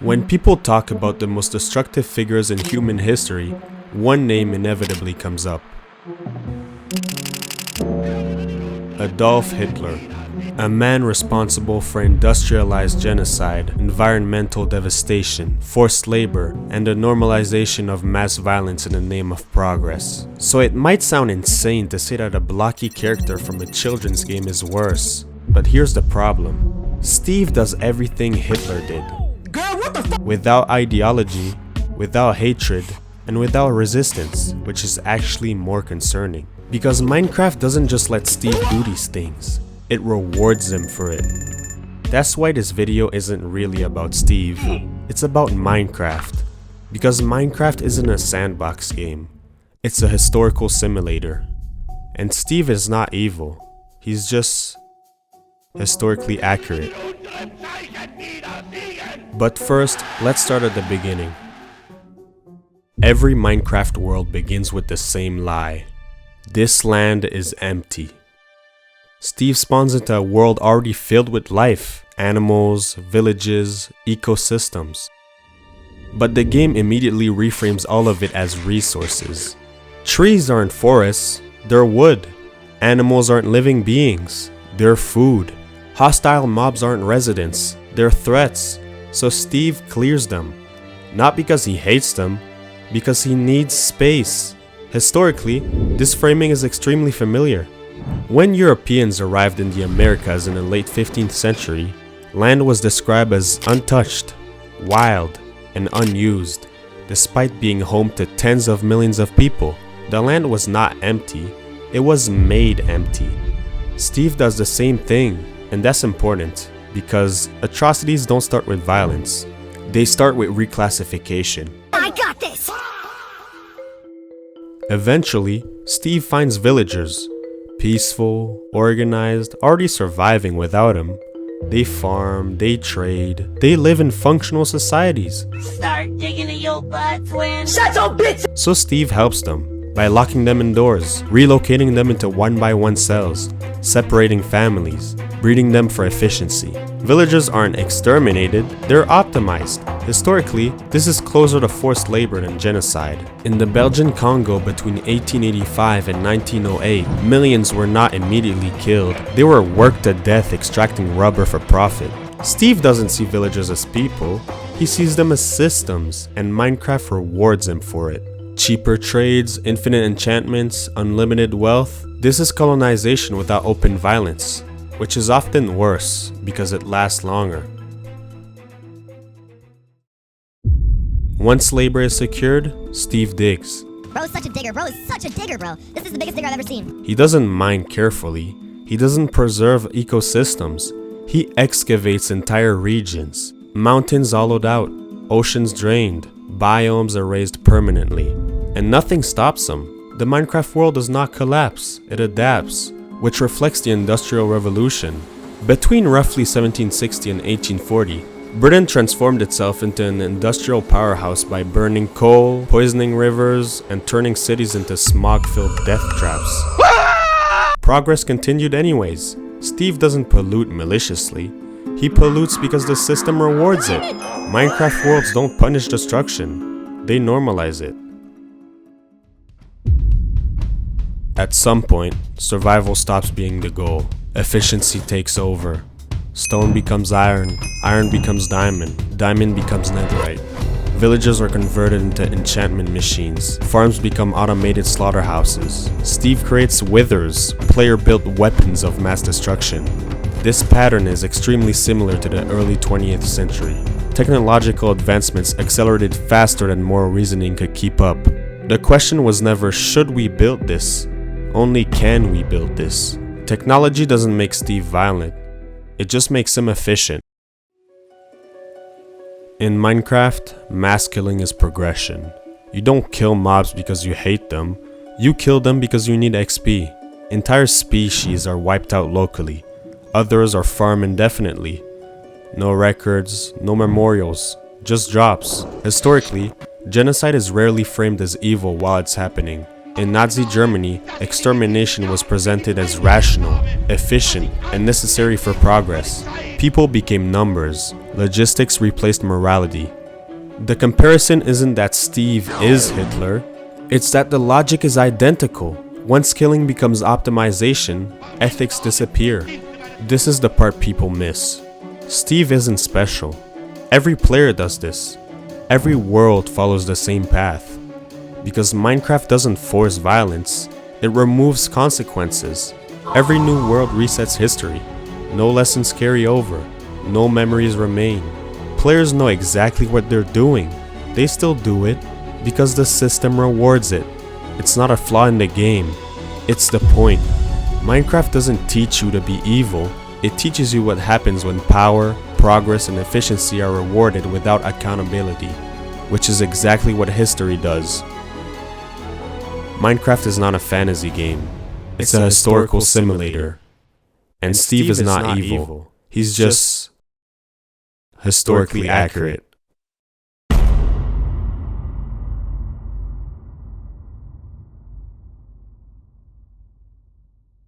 When people talk about the most destructive figures in human history, one name inevitably comes up. Adolf Hitler, a man responsible for industrialized genocide, environmental devastation, forced labor, and the normalization of mass violence in the name of progress. So it might sound insane to say that a blocky character from a children's game is worse, but here's the problem. Steve does everything Hitler did. Girl, what the fuck? Without ideology, without hatred, and without resistance, which is actually more concerning. Because Minecraft doesn't just let Steve do these things, it rewards him for it. That's why this video isn't really about Steve, it's about Minecraft. Because Minecraft isn't a sandbox game, it's a historical simulator. And Steve is not evil, he's just historically accurate. But first, let's start at the beginning. Every Minecraft world begins with the same lie. This land is empty. Steve spawns into a world already filled with life, animals, villages, ecosystems. But the game immediately reframes all of it as resources. Trees aren't forests, they're wood. Animals aren't living beings, they're food. Hostile mobs aren't residents, they're threats. So Steve clears them. Not because he hates them, because he needs space. Historically, this framing is extremely familiar. When Europeans arrived in the Americas in the late 15th century, land was described as untouched, wild, and unused. Despite being home to tens of millions of people, the land was not empty, it was made empty. Steve does the same thing, and that's important, because atrocities don't start with violence. They start with reclassification. I got this! Eventually, Steve finds villagers, peaceful, organized, already surviving without him. They farm, they trade, they live in functional societies. Start digging in your butt, twin! Shut your bitch! So Steve helps them by locking them indoors, relocating them into one-by-one cells, separating families, breeding them for efficiency. Villagers aren't exterminated, they're optimized. Historically, this is closer to forced labor than genocide. In the Belgian Congo between 1885 and 1908, millions were not immediately killed. They were worked to death extracting rubber for profit. Steve doesn't see villagers as people, he sees them as systems, and Minecraft rewards him for it. Cheaper trades, infinite enchantments, unlimited wealth. This is colonization without open violence, which is often worse because it lasts longer. Once labor is secured, Steve digs. Bro's such a digger, bro is such a digger, bro. This is the biggest digger I've ever seen. He doesn't mine carefully, he doesn't preserve ecosystems, he excavates entire regions. Mountains hollowed out, oceans drained, biomes erased permanently, and nothing stops him. The Minecraft world does not collapse, it adapts, which reflects the Industrial Revolution. Between roughly 1760 and 1840, Britain transformed itself into an industrial powerhouse by burning coal, poisoning rivers, and turning cities into smog-filled death traps. Progress continued anyways. Steve doesn't pollute maliciously. He pollutes because the system rewards it. Minecraft worlds don't punish destruction, they normalize it. At some point, survival stops being the goal. Efficiency takes over. Stone becomes iron, iron becomes diamond, diamond becomes netherite. Villages are converted into enchantment machines. Farms become automated slaughterhouses. Steve creates withers, player-built weapons of mass destruction. This pattern is extremely similar to the early 20th century. Technological advancements accelerated faster than moral reasoning could keep up. The question was never, should we build this? Only, can we build this? Technology doesn't make Steve violent, it just makes him efficient. In Minecraft, mass killing is progression. You don't kill mobs because you hate them, you kill them because you need XP. Entire species are wiped out locally, others are farmed indefinitely. No records, no memorials, just drops. Historically, genocide is rarely framed as evil while it's happening. In Nazi Germany, extermination was presented as rational, efficient, and necessary for progress. People became numbers. Logistics replaced morality. The comparison isn't that Steve is Hitler, it's that the logic is identical. Once killing becomes optimization, ethics disappear. This is the part people miss. Steve isn't special. Every player does this. Every world follows the same path. Because Minecraft doesn't force violence, it removes consequences. Every new world resets history. No lessons carry over. No memories remain. Players know exactly what they're doing. They still do it because the system rewards it. It's not a flaw in the game. It's the point. Minecraft doesn't teach you to be evil. It teaches you what happens when power, progress, and efficiency are rewarded without accountability, which is exactly what history does. Minecraft is not a fantasy game. It's a historical simulator. And Steve is not evil. He's just historically accurate.